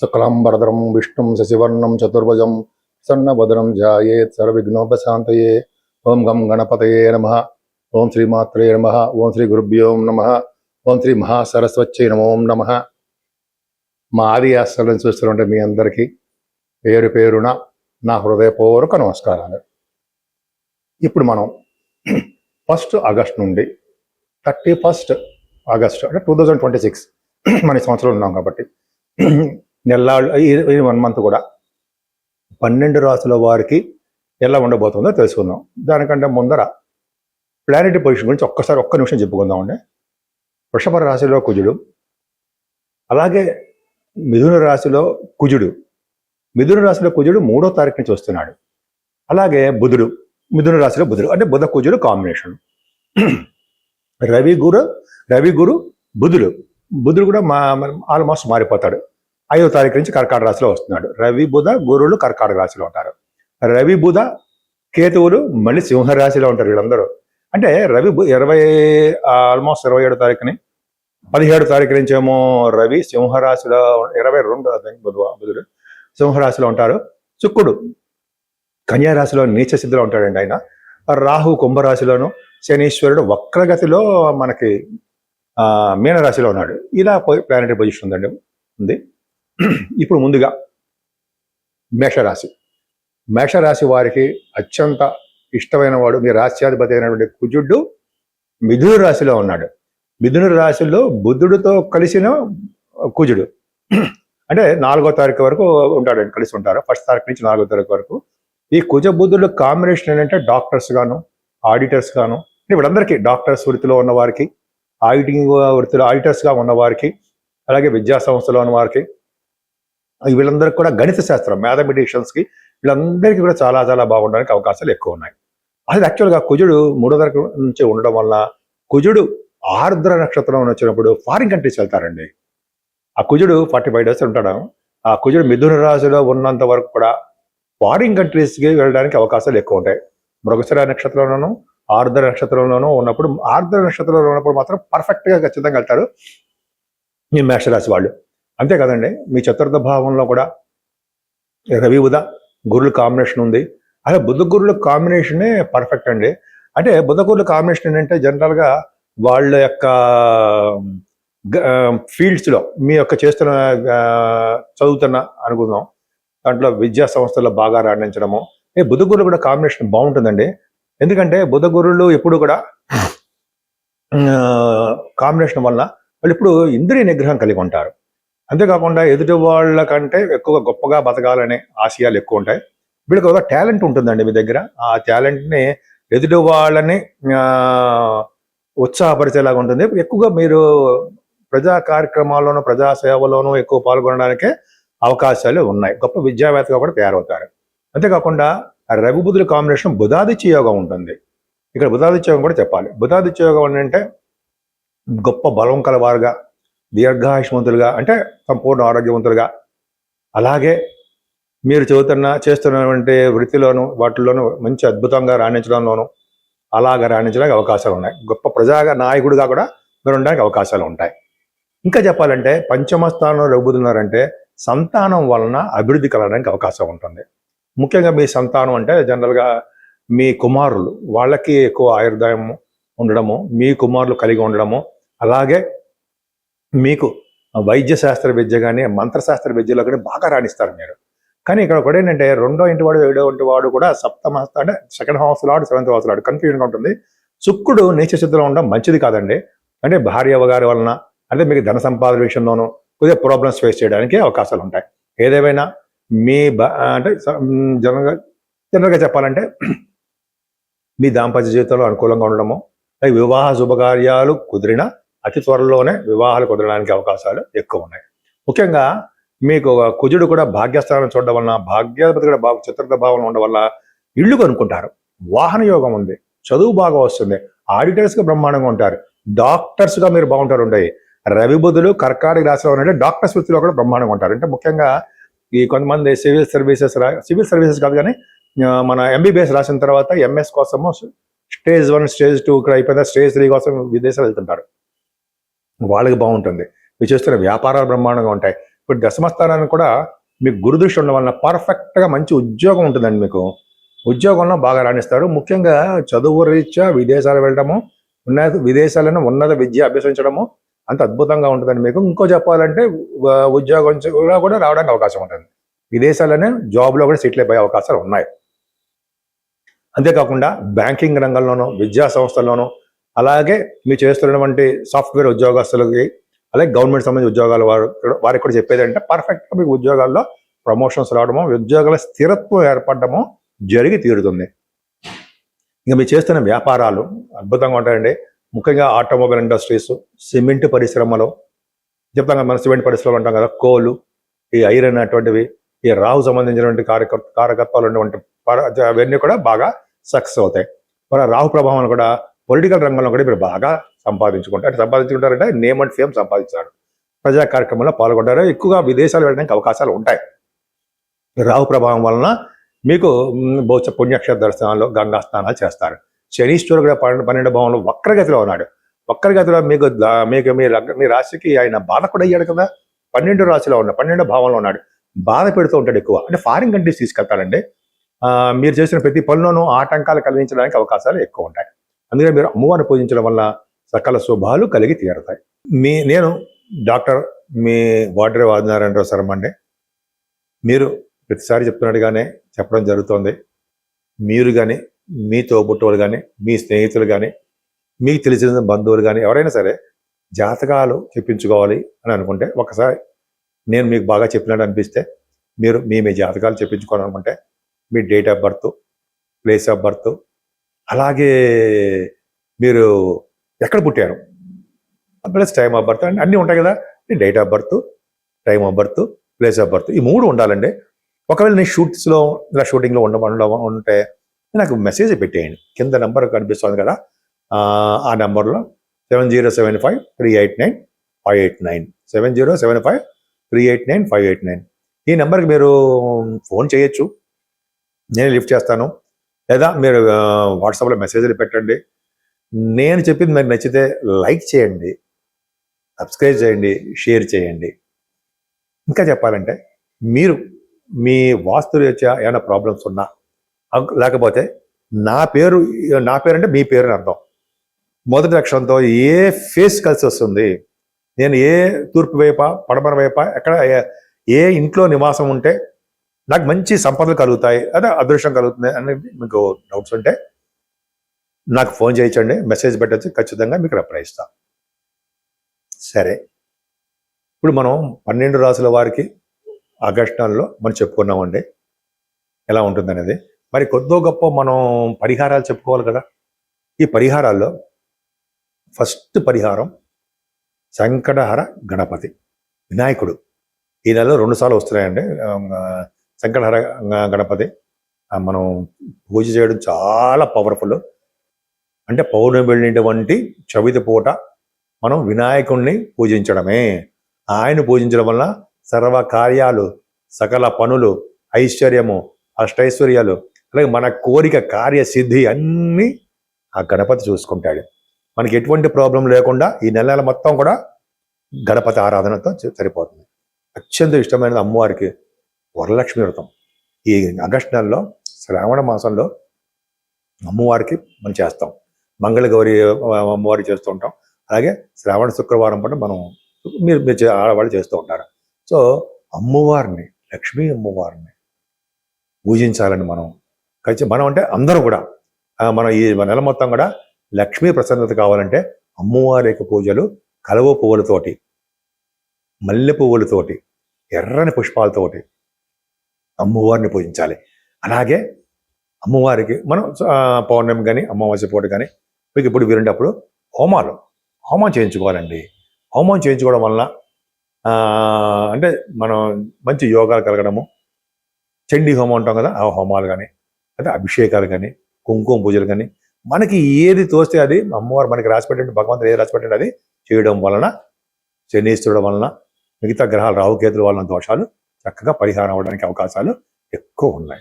శుక్లాంబరధరం విష్ణుం శశివర్ణం చతుర్భుజం సన్నవదనం ధ్యాయేత్ సర్వవిఘ్నోపశాంతయే. ఓం గం గణపతయే నమః. ఓం శ్రీమాత్రే నమః. ఓం శ్రీ గురుభ్యో నమః. ఓం శ్రీ మహాసరస్వత్యై నమో నమః. మా ఆది ఆశ్రమం చూస్తున్నట్టు మీ అందరికీ పేరు పేరున నా హృదయపూర్వక నమస్కారాలు. ఇప్పుడు మనం 1 ఆగస్ట్ నుండి 31 ఆగస్టు అంటే 2026 మన సంవత్సరంలో ఉన్నాం కాబట్టి నెల్లాళ్ళు ఈ 1 మంత్ కూడా 12 రాసుల వారికి ఎలా ఉండబోతుందో తెలుసుకుందాం. దానికంటే ముందర ప్లానెటరీ పొజిషన్ గురించి ఒక్క నిమిషం చెప్పుకుందామండి. వృషభ రాశిలో కుజుడు, అలాగే మిథున రాశిలో కుజుడు. మిథున రాశిలో కుజుడు 3వ తారీఖు నుంచి వస్తున్నాడు. అలాగే బుధుడు, మిథున రాశిలో బుధుడు అంటే బుధ కుజుడు కాంబినేషన్. రవి గురు బుధుడు కూడా ఆల్మోస్ట్ మారిపోతాడు. 5వ తారీఖు నుంచి కర్కాటక రాశిలో వస్తున్నాడు. రవి బుధ గురువులు కర్కాటక రాశిలో ఉంటారు. రవి బుధ కేతువులు మళ్ళీ సింహరాశిలో ఉంటారు. వీళ్ళందరూ అంటే రవి ఆల్మోస్ట్ 27వ తారీఖుని 17వ తారీఖు నుంచి ఏమో రవి సింహరాశిలో 22 బుధుడు సింహరాశిలో ఉంటారు. శుక్రుడు కన్యారాశిలో నీచ స్థితిలో ఉంటాడండి ఆయన. రాహు కుంభరాశిలోను, శనీశ్వరుడు వక్రగతిలో మనకి మీనరాశిలో ఉన్నాడు. ఇలా ప్లానెటరీ పొజిషన్ ఉంది. ఇప్పుడు ముందుగా మేషరాశి వారికి అత్యంత ఇష్టమైన వాడు మీ రాశ్యాధిపతి అయినటువంటి కుజుడు మిథున రాశిలో ఉన్నాడు. మిథున రాశిలో బుధుడితో కలిసిన కుజుడు అంటే 4వ తారీఖు వరకు ఉంటాడండి, కలిసి ఉంటారు. 1వ తారీఖు నుంచి 4వ తారీఖు వరకు. ఈ కుజ బుధుడు కాంబినేషన్ ఏంటంటే డాక్టర్స్ గాను, ఆడిటర్స్ గాను, వీళ్ళందరికీ డాక్టర్స్ వృత్తిలో ఉన్న వారికి, ఆడిటింగ్ వృత్తిలో ఆడిటర్స్గా ఉన్న వారికి, అలాగే విద్యా సంస్థలో ఉన్న వారికి, వీళ్ళందరికీ కూడా గణిత శాస్త్రం మ్యాథమెటిషియన్స్కి వీళ్ళందరికీ కూడా చాలా చాలా బాగుండడానికి అవకాశాలు ఎక్కువ ఉన్నాయి. అది యాక్చువల్గా కుజుడు 3వ తారీఖు నుంచి ఉండడం వల్ల కుజుడు ఆర్ద్ర నక్షత్రం వచ్చినప్పుడు ఫారిన్ కంట్రీస్ వెళ్తారండి. ఆ కుజుడు 45 డేస్ ఉంటాడు. ఆ కుజుడు మిథున రాశిలో ఉన్నంత వరకు కూడా ఫారిన్ కంట్రీస్కి వెళ్ళడానికి అవకాశాలు ఎక్కువ ఉంటాయి. మృగశిర నక్షత్రంలోనూ ఆర్ద్ర నక్షత్రంలోనూ ఉన్నప్పుడు, ఆర్ద్ర నక్షత్రంలో ఉన్నప్పుడు మాత్రం పర్ఫెక్ట్గా ఖచ్చితంగా వెళ్తారు మీ మేషరాశి వాళ్ళు. అంతే కదండి, మీ చతుర్థ భావంలో కూడా రవి బుధ గురుల కాంబినేషన్ ఉంది. అదే బుధ గురుల కాంబినేషనే పర్ఫెక్ట్ అండి. అంటే బుధ గురుల కాంబినేషన్ ఏంటంటే జనరల్గా వాళ్ళ యొక్క ఫీల్డ్స్లో మీ యొక్క చదువుతున్న అనుకుందాం, దాంట్లో విద్యా సంస్థల్లో బాగా రాణించడము. బుధ గురులు కూడా కాంబినేషన్ బాగుంటుందండి. ఎందుకంటే బుధ గురులు ఎప్పుడు కూడా కాంబినేషన్ వల్ల వాళ్ళు ఇప్పుడు ఇంద్రియ నిగ్రహం కలిగి ఉంటారు. అంతేకాకుండా ఎదుటి వాళ్ళ కంటే ఎక్కువగా గొప్పగా బతకాలనే ఆశయాలు ఎక్కువ ఉంటాయి. వీళ్ళకి ఒక టాలెంట్ ఉంటుందండి మీ దగ్గర. ఆ టాలెంట్ని ఎదుటి వాళ్ళని ఉత్సాహపరిచేలాగా ఉంటుంది. ఎక్కువగా మీరు ప్రజా కార్యక్రమాల్లోనూ ప్రజాసేవలోనూ ఎక్కువ పాల్గొనడానికే అవకాశాలు ఉన్నాయి. గొప్ప విద్యావేత్తగా కూడా తయారవుతారు. అంతేకాకుండా రవి బుధుల కాంబినేషన్ బుధాదిత్య యోగం ఉంటుంది. ఇక్కడ బుధాదిత్య యోగం కూడా చెప్పాలి. బుధాదిత్య యోగం అంటే గొప్ప బలం కలవారుగా, దీర్ఘాయుష్మంతులుగా, అంటే సంపూర్ణ ఆరోగ్యవంతులుగా, అలాగే మీరు చేస్తున్నటువంటి వృత్తిలోనూ వాటిల్లోనూ మంచి అద్భుతంగా రాణించడంలోనూ అలాగా రాణించడానికి అవకాశాలు ఉన్నాయి. గొప్ప నాయకుడిగా కూడా మీరు ఉండడానికి అవకాశాలు ఉంటాయి. ఇంకా చెప్పాలంటే పంచమ స్థానంలో రఘుబుధులున్నారంటే సంతానం వలన అభివృద్ధి కలగడానికి అవకాశం ఉంటుంది. ముఖ్యంగా మీ సంతానం అంటే జనరల్గా మీ కుమారులు, వాళ్ళకి ఎక్కువ ఆయుర్దాయం ఉండడము, మీ కుమారులు కలిగి ఉండడము, అలాగే మీకు వైద్య శాస్త్ర విద్య కానీ మంత్రశాస్త్ర విద్యలో కానీ బాగా రాణిస్తారు మీరు. కానీ ఇక్కడ ఒకటి ఏంటంటే 2వ ఇంటి వాడు 7వ ఇంటి వాడు కూడా సప్తమ అంటే 2nd house lord 7th house lord కన్ఫ్యూజన్గా ఉంటుంది. శుక్రుడు నీచ స్థితిలో ఉండడం మంచిది కాదండి. అంటే భార్య గారి వలన అంటే మీకు ధన సంపాదన విషయంలోనూ కొద్దిగా ప్రాబ్లమ్స్ ఫేస్ చేయడానికి అవకాశాలు ఉంటాయి. ఏదేమైనా మీ అంటే జనరల్గా చెప్పాలంటే మీ దాంపత్య జీవితంలో అనుకూలంగా ఉండడము, వివాహ శుభకార్యాలు కుదిరిన అతి త్వరలోనే వివాహాలు కుదరడానికి అవకాశాలు ఎక్కువ ఉన్నాయి. ముఖ్యంగా మీకు కుజుడు కూడా భాగ్యస్థానం చూడడం వలన, భాగ్యాధిపతి కూడా చతుర్థ భావంలో ఉండడం వల్ల ఇళ్ళు కొనుక్కుంటారు, వాహన యోగం ఉంది, చదువు బాగా వస్తుంది, ఆడిటర్స్గా బ్రహ్మాండంగా ఉంటారు, డాక్టర్స్గా మీరు బాగుంటారు. ఉంటాయి రవి బుధులు కర్కాటక రాశిలో ఉన్నట్టు డాక్టర్స్ వృత్తిలో కూడా బ్రహ్మాండంగా ఉంటారు. అంటే ముఖ్యంగా ఈ కొంతమంది సివిల్ సర్వీసెస్ కాదు కానీ మన ఎంబీబీఎస్ రాసిన తర్వాత ఎంఎస్ కోసము స్టేజ్ 1 స్టేజ్ 2 ఇక్కడ అయిపోయిన స్టేజ్ 3 కోసం విదేశాలు వెళ్తుంటారు. వాళ్ళకి బాగుంటుంది. మీరు చేస్తున్న వ్యాపారాలు బ్రహ్మాండంగా ఉంటాయి. ఇప్పుడు దశమస్థానాన్ని కూడా మీకు గురుదృష్టి ఉండడం వలన పర్ఫెక్ట్గా మంచి ఉద్యోగం ఉంటుందండి. మీకు ఉద్యోగంలో బాగా రాణిస్తారు. ముఖ్యంగా చదువు రీత్యా విదేశాలు వెళ్ళడము, విదేశాలను ఉన్నత విద్య అభ్యసించడము అంత అద్భుతంగా ఉంటుందండి. మీకు ఇంకో చెప్పాలంటే ఉద్యోగం కూడా రావడానికి అవకాశం ఉంటుంది. విదేశాలనే జాబ్లో కూడా సెటిల్ అయిపోయే అవకాశాలు ఉన్నాయి. అంతేకాకుండా బ్యాంకింగ్ రంగంలోనూ, విద్యా సంస్థల్లోనూ, అలాగే మీరు చేస్తున్నటువంటి సాఫ్ట్వేర్ ఉద్యోగస్తులకి, అలాగే గవర్నమెంట్ సంబంధించిన ఉద్యోగాల వారికి కూడా చెప్పేది అంటే పర్ఫెక్ట్గా మీకు ఉద్యోగాల్లో ప్రమోషన్స్ రావడము, ఉద్యోగాల స్థిరత్వం ఏర్పడము జరిగి తీరుతుంది. ఇంకా మీరు చేస్తున్న వ్యాపారాలు అద్భుతంగా ఉంటాయండి. ముఖ్యంగా ఆటోమొబైల్ ఇండస్ట్రీస్, సిమెంట్ పరిశ్రమలో చెప్తాం కదా, మన సిమెంట్ పరిశ్రమలు అంటాం కదా, కోలు, ఈ ఐరన్ అటువంటివి, ఈ రాహు సంబంధించినటువంటి కారకత్వాలు ఉన్నటువంటి అవన్నీ కూడా బాగా సక్సెస్ అవుతాయి. మరి రాహు ప్రభావం కూడా పొలిటికల్ రంగంలో కూడా మీరు బాగా సంపాదించుకుంటారంటే నేమ్ అండ్ ఫేమ్ సంపాదించారు. ప్రజా కార్యక్రమంలో పాల్గొంటారు. ఎక్కువగా విదేశాలు వెళ్ళడానికి అవకాశాలు ఉంటాయి. రాహు ప్రభావం వలన మీకు బహుశా పుణ్యక్షేత్ర దర్శనాలు, గంగా స్నానాలు చేస్తారు. శనీశ్వరుడు కూడా 12 భావంలో వక్రగతిలో ఉన్నాడు. వక్రగతిలో మీకు మీ రాశికి ఆయన బాధ కూడా అయ్యాడు కదా. 12 రాశిలో ఉన్నాడు, 12 భావంలో ఉన్నాడు. బాధ పెడుతూ ఉంటాడు ఎక్కువ. అంటే ఫారిన్ కంట్రీస్ తీసుకెళ్తాడండి. మీరు చేసిన ప్రతి పనిలోనూ ఆటంకాలు కలిగించడానికి అవకాశాలు ఎక్కువ ఉంటాయి. అందుకని మీరు అమ్మవారిని పూజించడం వల్ల సకల శుభాలు కలిగి తీరుతాయి. నేను డాక్టర్ మీ వాడ్రే ఆదినారాయణరావు శర్మ అండి. మీరు ప్రతిసారి చెప్తున్నట్టుగానే చెప్పడం జరుగుతుంది. మీరు కానీ, మీ తోబుట్టువులు కానీ, మీ స్నేహితులు కానీ, మీకు తెలిసిన బంధువులు కానీ ఎవరైనా సరే జాతకాలు చెప్పించుకోవాలి అని అనుకుంటే, ఒకసారి నేను మీకు బాగా చెప్పినట్టు అనిపిస్తే మీరు మీ జాతకాలు చెప్పించుకోవాలనుకుంటే మీ date of birth, place of birth, అలాగే మీరు ఎక్కడ పుట్టారు ప్లస్ టైమ్ ఆఫ్ బర్త్ అన్నీ ఉంటాయి కదా. Date of birth, time of birth, place of birth, ఈ 3 ఉండాలండి. ఒకవేళ నేను షూటింగ్లో ఉంటే నాకు మెసేజ్ పెట్టేయండి. కింద నెంబర్ కనిపిస్తుంది కదా, ఆ నెంబర్లో 7075389589 7075389589 ఈ నెంబర్కి మీరు ఫోన్ చేయొచ్చు, నేను లిఫ్ట్ చేస్తాను. లేదా మీరు వాట్సాప్లో మెసేజ్లు పెట్టండి. నేను చెప్పింది మీకు నచ్చితే లైక్ చేయండి, సబ్స్క్రైబ్ చేయండి, షేర్ చేయండి. ఇంకా చెప్పాలంటే మీరు మీ వాస్తు రీత్యా ఏమైనా ప్రాబ్లమ్స్ ఉన్నా, లేకపోతే నా పేరు అంటే మీ పేరు అని అర్థం. మొదటి అక్షరంతో ఏ ఫేస్ కలిసి వస్తుంది, నేను ఏ తూర్పు వైప, పడమర వైప, ఎక్కడ ఏ ఇంట్లో నివాసం ఉంటే నాకు మంచి సంపదలు కలుగుతాయి, అదే అదృష్టం కలుగుతుంది అనేది మీకు డౌట్స్ ఉంటే నాకు ఫోన్ చేయించండి, మెసేజ్ పెట్టచ్చు, ఖచ్చితంగా మీకు రిప్లై ఇస్తాం. సరే, ఇప్పుడు మనం 12 రాసుల వారికి ఆగస్టు నెలలో మనం చెప్పుకున్నామండి ఎలా ఉంటుందనేది. మరి కొద్దో గొప్ప మనం పరిహారాలు చెప్పుకోవాలి కదా. ఈ పరిహారాల్లో ఫస్ట్ పరిహారం సంకటహర గణపతి, వినాయకుడు. ఈ నెలలో 2 సార్లు వస్తున్నాయండి. సంకటహర గణపతి మనం పూజ చేయడం చాలా పవర్ఫుల్. అంటే పౌర్ణమి వెళ్ళినటువంటి చవితి పూట మనం వినాయకుడిని పూజించడమే. ఆయన పూజించడం వల్ల సర్వ కార్యాలు, సకల పనులు, ఐశ్వర్యము, అష్టైశ్వర్యాలు, అలాగే మన కోరిక కార్యసిద్ధి అన్నీ ఆ గణపతి చూసుకుంటాడు. మనకి ఎటువంటి ప్రాబ్లం లేకుండా ఈ నెల మొత్తం కూడా గణపతి ఆరాధనతో సరిపోతుంది. అత్యంత ఇష్టమైనది అమ్మవారికి వరలక్ష్మి వ్రతం. ఈ ఆగస్టు నెలలో శ్రావణ మాసంలో అమ్మవారికి మనం చేస్తాం. మంగళగౌరి అమ్మవారికి చేస్తూ ఉంటాం. అలాగే శ్రావణ శుక్రవారం పాటు మనం మీరు ఆడవాళ్ళు చేస్తూ ఉంటారు. సో అమ్మవారిని, లక్ష్మీ అమ్మవారిని పూజించాలని మనం అంటే అందరూ కూడా మనం ఈ నెల మొత్తం కూడా లక్ష్మీ ప్రసన్నత కావాలంటే అమ్మవారి యొక్క పూజలు కలువ పువ్వులతోటి, మల్లె పువ్వులతోటి, ఎర్రని పుష్పాలతోటి అమ్మవారిని పూజించాలి. అలాగే అమ్మవారికి మనం పౌర్ణమి కానీ అమావాస్య పూట కానీ మీకు ఇప్పుడు వీరుంటప్పుడు హోమం చేయించుకోవాలండి. హోమం చేయించుకోవడం వలన అంటే మనం మంచి యోగాలు కలగడము, చండీ హోమం ఉంటాం కదా, ఆ హోమాలు కానీ, అంటే అభిషేకాలు కానీ, కుంకుమ పూజలు కానీ, మనకి ఏది తోస్తే అది అమ్మవారు మనకి రాసిపెట్టండి, భగవంతుడు ఏది రాసిపెట్టండి అది చేయడం వలన, శనీశ్వరుడు వలన, మిగతా గ్రహాలు రాహుకేతుల వలన దోషాలు చక్కగా పరిహారం అవ్వడానికి అవకాశాలు ఎక్కువ ఉన్నాయి.